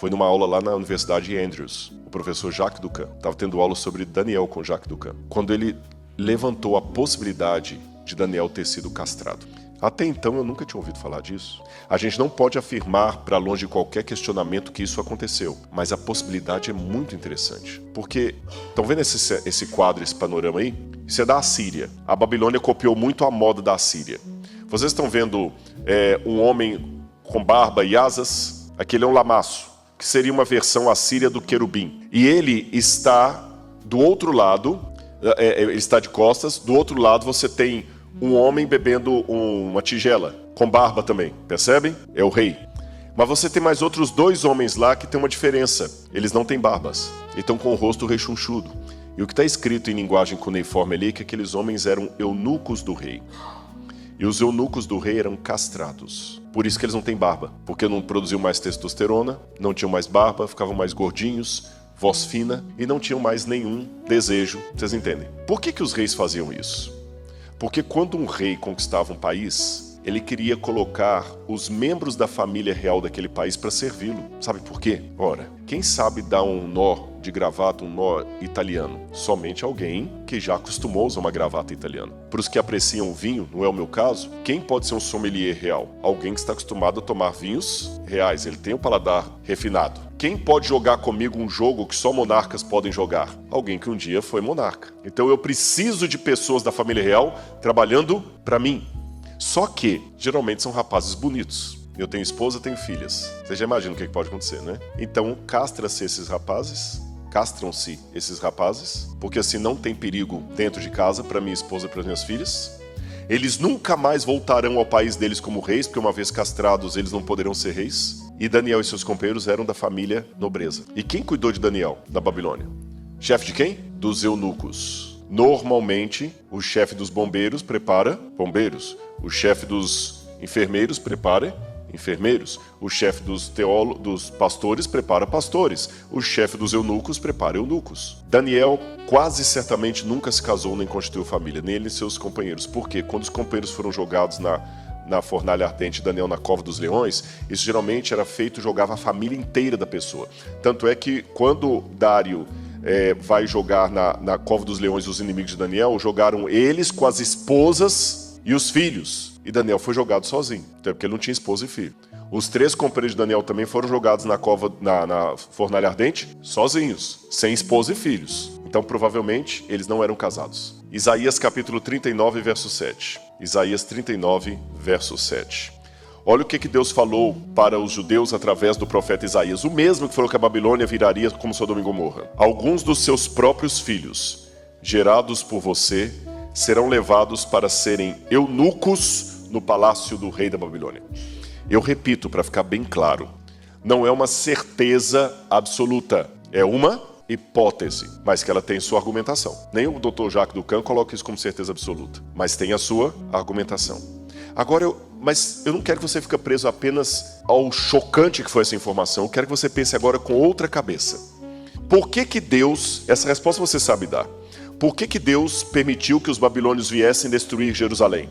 Foi numa aula lá na Universidade Andrews. O professor Jacques Ducan estava tendo aula sobre Daniel com Jacques Ducan, quando ele levantou a possibilidade de Daniel ter sido castrado. Até então eu nunca tinha ouvido falar disso. A gente não pode afirmar para longe de qualquer questionamento que isso aconteceu, mas a possibilidade é muito interessante. Porque, estão vendo esse quadro, esse panorama aí? Isso é da Assíria. A Babilônia copiou muito a moda da Assíria. Vocês estão vendo um homem com barba e asas? Aquele é um lamaço, que seria uma versão assíria do querubim. E ele está do outro lado, ele está de costas, do outro lado você tem um homem bebendo uma tigela, com barba também, percebem? É o rei. Mas você tem mais outros 2 homens lá que tem uma diferença. Eles não têm barbas, e estão com o rosto rechonchudo. E o que está escrito em linguagem cuneiforme ali é que aqueles homens eram eunucos do rei. E os eunucos do rei eram castrados. Por isso que eles não têm barba, porque não produziam mais testosterona, não tinham mais barba, ficavam mais gordinhos, voz fina, e não tinham mais nenhum desejo. Vocês entendem? Por que os reis faziam isso? Porque quando um rei conquistava um país, ele queria colocar os membros da família real daquele país para servi-lo. Sabe por quê? Ora, quem sabe dar um nó de gravata, um nó italiano? Somente alguém que já acostumou a usar uma gravata italiana. Para os que apreciam o vinho, não é o meu caso, quem pode ser um sommelier real? Alguém que está acostumado a tomar vinhos reais, ele tem o paladar refinado. Quem pode jogar comigo um jogo que só monarcas podem jogar? Alguém que um dia foi monarca. Então eu preciso de pessoas da família real trabalhando para mim. Só que, geralmente são rapazes bonitos. Eu tenho esposa, tenho filhas. Você já imagina o que pode acontecer, né? Então, castram-se esses rapazes, porque assim não tem perigo dentro de casa para minha esposa e para as minhas filhas. Eles nunca mais voltarão ao país deles como reis, porque uma vez castrados, eles não poderão ser reis. E Daniel e seus companheiros eram da família nobreza. E quem cuidou de Daniel na Babilônia? Chefe de quem? Dos eunucos. Normalmente, o chefe dos bombeiros prepara bombeiros. O chefe dos enfermeiros prepara enfermeiros. O chefe dos pastores prepara pastores. O chefe dos eunucos prepara eunucos. Daniel quase certamente nunca se casou nem constituiu família, nem ele nem seus companheiros. Por quê? Quando os companheiros foram jogados na fornalha ardente, Daniel na cova dos leões, isso geralmente era feito, jogava a família inteira da pessoa. Tanto é que quando Dário vai jogar na cova dos leões os inimigos de Daniel, jogaram eles com as esposas e os filhos. E Daniel foi jogado sozinho, até porque ele não tinha esposa e filho. Os 3 companheiros de Daniel também foram jogados na fornalha ardente, sozinhos, sem esposa e filhos. Então, provavelmente, eles não eram casados. Isaías capítulo 39, verso 7. Isaías 39, verso 7. Olha o que Deus falou para os judeus através do profeta Isaías. O mesmo que falou que a Babilônia viraria como Sodoma e Gomorra. Alguns dos seus próprios filhos, gerados por você, serão levados para serem eunucos no palácio do rei da Babilônia. Eu repito para ficar bem claro, não é uma certeza absoluta, é uma hipótese, mas que ela tem sua argumentação. Nem o Dr. Jacques Ducan coloca isso como certeza absoluta, mas tem a sua argumentação. Agora, mas eu não quero que você fique preso apenas ao chocante que foi essa informação, eu quero que você pense agora com outra cabeça. Por que Deus, essa resposta você sabe dar, por que Deus permitiu que os babilônios viessem destruir Jerusalém?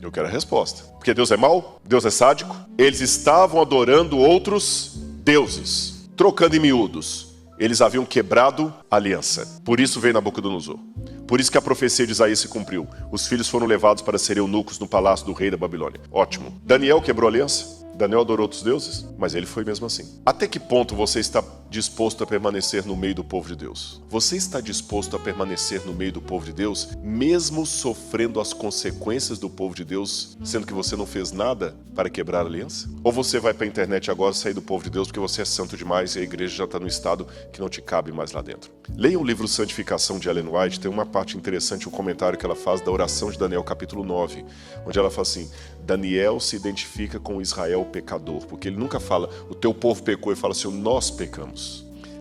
Eu quero a resposta. Porque Deus é mau? Deus é sádico? Eles estavam adorando outros deuses. Trocando em miúdos, eles haviam quebrado a aliança. Por isso veio Nabucodonosor. Por isso que a profecia de Isaías se cumpriu. Os filhos foram levados para serem eunucos no palácio do rei da Babilônia. Ótimo. Daniel quebrou a aliança? Daniel adorou outros deuses? Mas ele foi mesmo assim. Até que ponto você está disposto a permanecer no meio do povo de Deus? Você está disposto a permanecer no meio do povo de Deus, mesmo sofrendo as consequências do povo de Deus, sendo que você não fez nada para quebrar a aliança? Ou você vai para a internet agora sair do povo de Deus porque você é santo demais e a igreja já está no estado que não te cabe mais lá dentro? Leia o livro Santificação de Ellen White, tem uma parte interessante, um comentário que ela faz da oração de Daniel capítulo 9, onde ela fala assim: Daniel se identifica com Israel pecador, porque ele nunca fala, o teu povo pecou, ele fala assim, nós pecamos.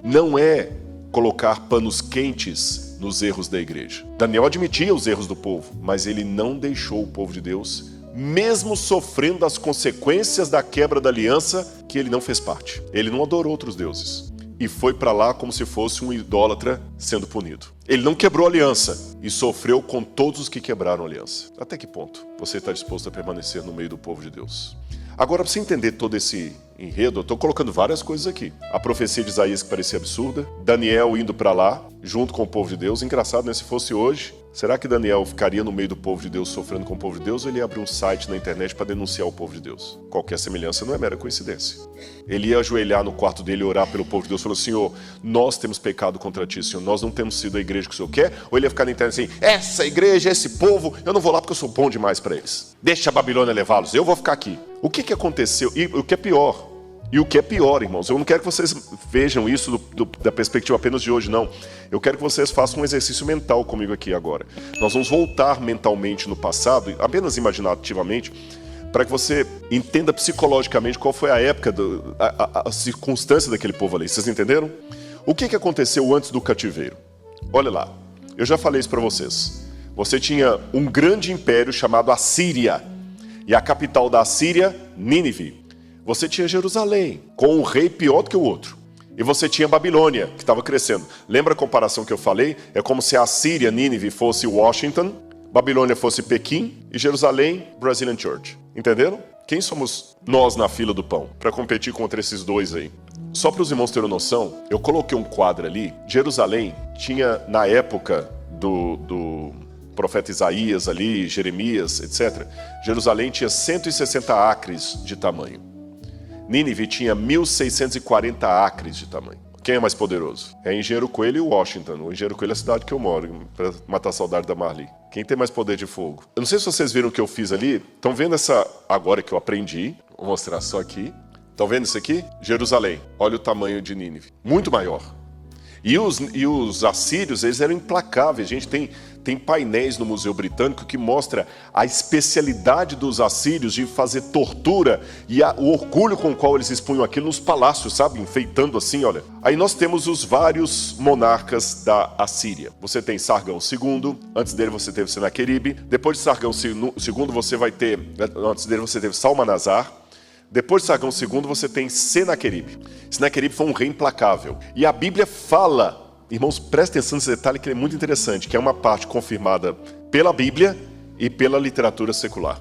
Não é colocar panos quentes nos erros da igreja. Daniel admitia os erros do povo, mas ele não deixou o povo de Deus, mesmo sofrendo as consequências da quebra da aliança, que ele não fez parte. Ele não adorou outros deuses. E foi para lá como se fosse um idólatra sendo punido. Ele não quebrou a aliança e sofreu com todos os que quebraram a aliança. Até que ponto você está disposto a permanecer no meio do povo de Deus? Agora, para você entender todo esse enredo, eu estou colocando várias coisas aqui. A profecia de Isaías que parecia absurda, Daniel indo para lá, junto com o povo de Deus. Engraçado, né? Se fosse hoje, será que Daniel ficaria no meio do povo de Deus, sofrendo com o povo de Deus, ou ele ia abrir um site na internet para denunciar o povo de Deus? Qualquer semelhança não é mera coincidência. Ele ia ajoelhar no quarto dele e orar pelo povo de Deus, falou: Senhor, nós temos pecado contra ti, Senhor, nós não temos sido a igreja que o Senhor quer. Ou ele ia ficar na internet assim: essa igreja, esse povo, eu não vou lá porque eu sou bom demais para eles. Deixa a Babilônia levá-los, eu vou ficar aqui. O que aconteceu? E o que é pior? E o que é pior, irmãos, eu não quero que vocês vejam isso da perspectiva apenas de hoje, não. Eu quero que vocês façam um exercício mental comigo aqui agora. Nós vamos voltar mentalmente no passado, apenas imaginativamente, para que você entenda psicologicamente qual foi a época, a circunstância daquele povo ali. Vocês entenderam? O que aconteceu antes do cativeiro? Olha lá, eu já falei isso para vocês. Você tinha um grande império chamado Assíria, e a capital da Assíria, Nínive. Você tinha Jerusalém, com um rei pior do que o outro. E você tinha Babilônia, que estava crescendo. Lembra a comparação que eu falei? É como se a Síria, Nínive, fosse Washington, Babilônia fosse Pequim e Jerusalém, Brazilian Church. Entenderam? Quem somos nós na fila do pão para competir contra esses dois aí? Só para os irmãos terem noção, eu coloquei um quadro ali. Jerusalém tinha, na época do profeta Isaías ali, Jeremias, etc. Jerusalém tinha 160 acres de tamanho. Nínive tinha 1.640 acres de tamanho. Quem é mais poderoso? É Engenheiro Coelho e Washington. O Engenheiro Coelho é a cidade que eu moro, para matar a saudade da Marli. Quem tem mais poder de fogo? Eu não sei se vocês viram o que eu fiz ali. Estão vendo essa agora que eu aprendi? Vou mostrar só aqui. Estão vendo isso aqui? Jerusalém. Olha o tamanho de Nínive. Muito maior. E os assírios, eles eram implacáveis. A gente tem painéis no Museu Britânico que mostra a especialidade dos assírios de fazer tortura e o orgulho com o qual eles expunham aquilo nos palácios, sabe? Enfeitando assim, olha. Aí nós temos os vários monarcas da Assíria. Você tem Sargão II, antes dele você teve Senaqueribe, depois de Sargão II você vai ter, antes dele você teve Salmanasar, depois de Sargão II você tem Senaqueribe. Senaqueribe foi um rei implacável. E a Bíblia fala, irmãos, prestem atenção nesse detalhe que é muito interessante, que é uma parte confirmada pela Bíblia e pela literatura secular.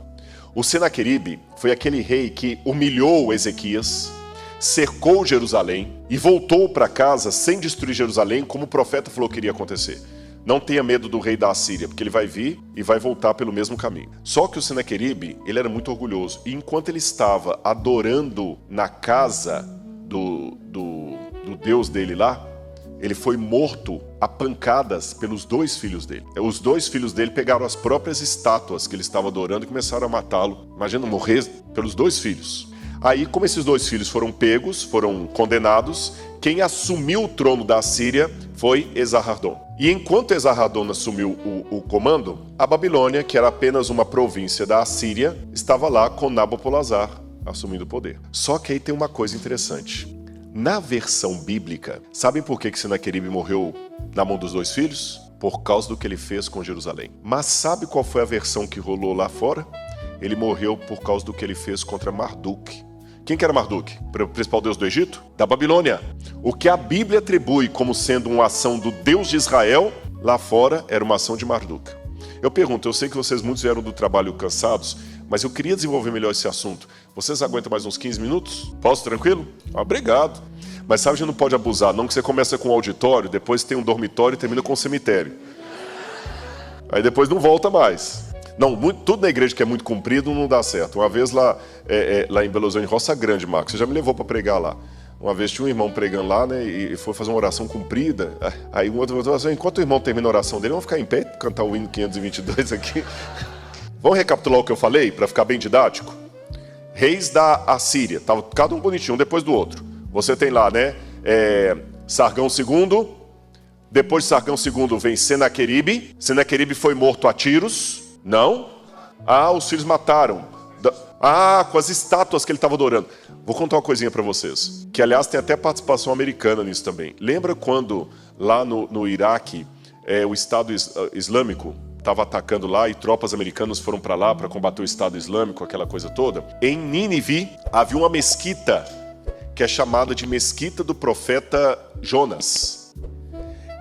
O Senaqueribe foi aquele rei que humilhou Ezequias, cercou Jerusalém e voltou para casa sem destruir Jerusalém, como o profeta falou que iria acontecer. Não tenha medo do rei da Assíria, porque ele vai vir e vai voltar pelo mesmo caminho. Só que o Senaqueribe, ele era muito orgulhoso. E enquanto ele estava adorando na casa do Deus dele lá, ele foi morto a pancadas pelos dois filhos dele. Os dois filhos dele pegaram as próprias estátuas que ele estava adorando e começaram a matá-lo. Imagina morrer pelos dois filhos. Aí, como esses dois filhos foram pegos, foram condenados, quem assumiu o trono da Assíria foi Esarhadon. E enquanto Esarhadon assumiu o comando, a Babilônia, que era apenas uma província da Assíria, estava lá com Nabopolassar assumindo o poder. Só que aí tem uma coisa interessante. Na versão bíblica, sabem por que Senaqueribe morreu na mão dos dois filhos? Por causa do que ele fez com Jerusalém. Mas sabe qual foi a versão que rolou lá fora? Ele morreu por causa do que ele fez contra Marduk. Quem que era Marduk? O principal deus do Egito? Da Babilônia. O que a Bíblia atribui como sendo uma ação do Deus de Israel, lá fora era uma ação de Marduk. Eu pergunto, eu sei que vocês muitos vieram do trabalho cansados, mas eu queria desenvolver melhor esse assunto. Vocês aguentam mais uns 15 minutos? Posso, tranquilo? Obrigado. Mas sabe, a gente não pode abusar, não, que você começa com um auditório, depois tem um dormitório e termina com um cemitério. Aí depois não volta mais. Não, tudo na igreja que é muito comprido não dá certo. Uma vez lá em Belo Horizonte, Roça Grande, Marcos, você já me levou para pregar lá. Uma vez tinha um irmão pregando lá, né, e foi fazer uma oração comprida. Aí um outro falou assim, enquanto o irmão termina a oração dele, vamos ficar em pé, cantar o hino 522 aqui. Vamos recapitular o que eu falei, para ficar bem didático? Reis da Assíria, tava cada um bonitinho, um depois do outro. Você tem lá, né, Sargão II, depois de Sargão II vem Senaqueribe. Senaqueribe foi morto a tiros. Não? Os filhos mataram. Com as estátuas que ele estava adorando. Vou contar uma coisinha para vocês, que aliás tem até participação americana nisso também. Lembra quando lá no Iraque o Estado Islâmico estava atacando lá e tropas americanas foram para lá para combater o Estado Islâmico, aquela coisa toda? Em Nínive havia uma mesquita que é chamada de Mesquita do Profeta Jonas.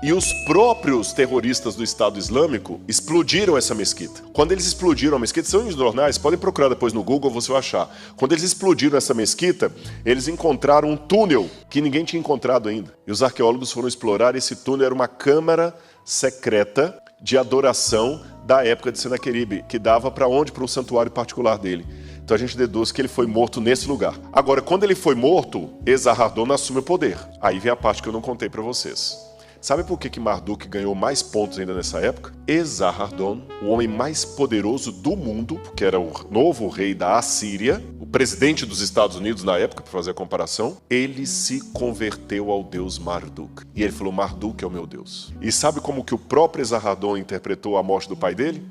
E os próprios terroristas do Estado Islâmico explodiram essa mesquita. Quando eles explodiram a mesquita, são os jornais, podem procurar depois no Google, você vai achar. Quando eles explodiram essa mesquita, eles encontraram um túnel que ninguém tinha encontrado ainda. E os arqueólogos foram explorar, esse túnel era uma câmara secreta de adoração da época de Senaqueribe, que dava para onde? Para um santuário particular dele. Então a gente deduz que ele foi morto nesse lugar. Agora, quando ele foi morto, Esarhaddon assume o poder. Aí vem a parte que eu não contei para vocês. Sabe por que Marduk ganhou mais pontos ainda nessa época? Esarhaddon, o homem mais poderoso do mundo, porque era o novo rei da Assíria, o presidente dos Estados Unidos na época, para fazer a comparação, ele se converteu ao deus Marduk. E ele falou, Marduk é o meu deus. E sabe como que o próprio Esarhaddon interpretou a morte do pai dele?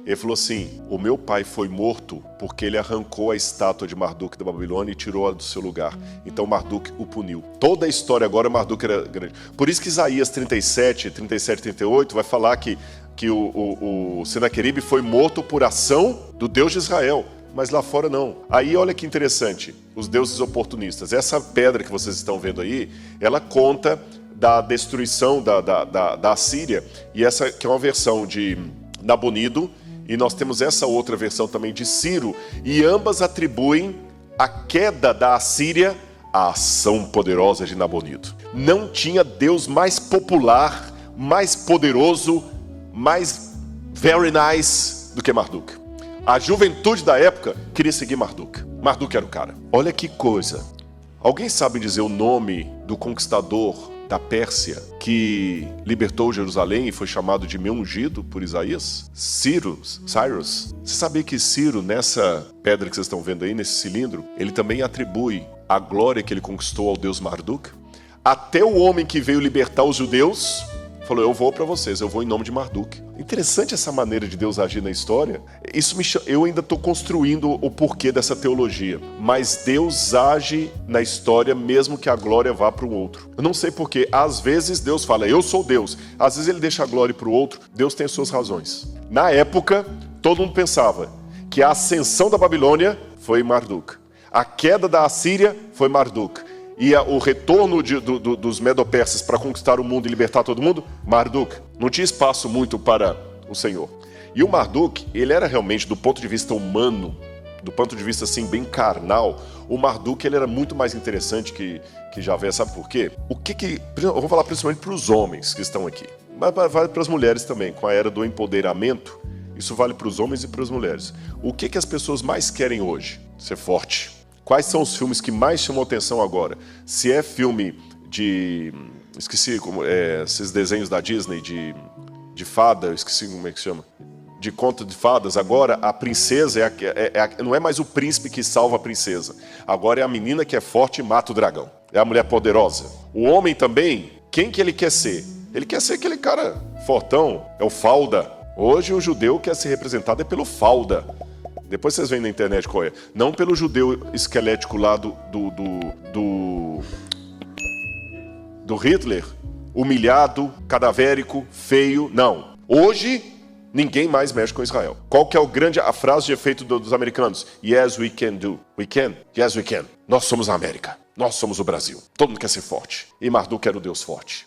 Ele falou assim, o meu pai foi morto porque ele arrancou a estátua de Marduk da Babilônia e tirou-a do seu lugar. Então Marduk o puniu. Toda a história agora, Marduk era grande. Por isso que Isaías 37, 38 vai falar que o Senaqueribe foi morto por ação do Deus de Israel. Mas lá fora não. Aí olha que interessante, os deuses oportunistas. Essa pedra que vocês estão vendo aí, ela conta da destruição da Assíria. E essa que é uma versão de Nabonido. E nós temos essa outra versão também de Ciro, e ambas atribuem a queda da Assíria à ação poderosa de Nabonido. Não tinha Deus mais popular, mais poderoso, mais very nice do que Marduk. A juventude da época queria seguir Marduk. Marduk era o cara. Olha que coisa. Alguém sabe dizer o nome do conquistador da Pérsia, que libertou Jerusalém e foi chamado de meu ungido por Isaías? Cyrus. Você sabia que Ciro, nessa pedra que vocês estão vendo aí, nesse cilindro, ele também atribui a glória que ele conquistou ao deus Marduk? Até o homem que veio libertar os judeus falou, eu vou para vocês, eu vou em nome de Marduk. Interessante essa maneira de Deus agir na história. Eu ainda estou construindo o porquê dessa teologia. Mas Deus age na história mesmo que a glória vá para o outro. Eu não sei porquê. Às vezes Deus fala, eu sou Deus. Às vezes ele deixa a glória para o outro. Deus tem as suas razões. Na época, todo mundo pensava que a ascensão da Babilônia foi Marduk. A queda da Assíria foi Marduk. E o retorno dos Medo-Persas para conquistar o mundo e libertar todo mundo? Marduk. Não tinha espaço muito para o Senhor. E o Marduk, ele era realmente, do ponto de vista humano, do ponto de vista assim, bem carnal, o Marduk ele era muito mais interessante que Javé. Sabe por quê? Eu vou falar principalmente para os homens que estão aqui, mas vale para as mulheres também. Com a era do empoderamento, isso vale para os homens e para as mulheres. O que as pessoas mais querem hoje? Ser forte. Quais são os filmes que mais chamam atenção agora? Se é filme de... Esqueci como esses desenhos da Disney de fada, eu esqueci como é que chama. De conto de fadas. Agora a princesa não é mais o príncipe que salva a princesa. Agora é a menina que é forte e mata o dragão. É a mulher poderosa. O homem também, quem que ele quer ser? Ele quer ser aquele cara fortão, é o falda. Hoje o judeu quer ser representado pelo falda. Depois vocês veem na internet qual é. Não pelo judeu esquelético lá do Hitler, humilhado, cadavérico, feio. Não. Hoje, ninguém mais mexe com Israel. Qual que é a frase de efeito dos americanos? Yes, we can do. We can? Yes, we can. Nós somos a América. Nós somos o Brasil. Todo mundo quer ser forte. E Marduk era o Deus forte.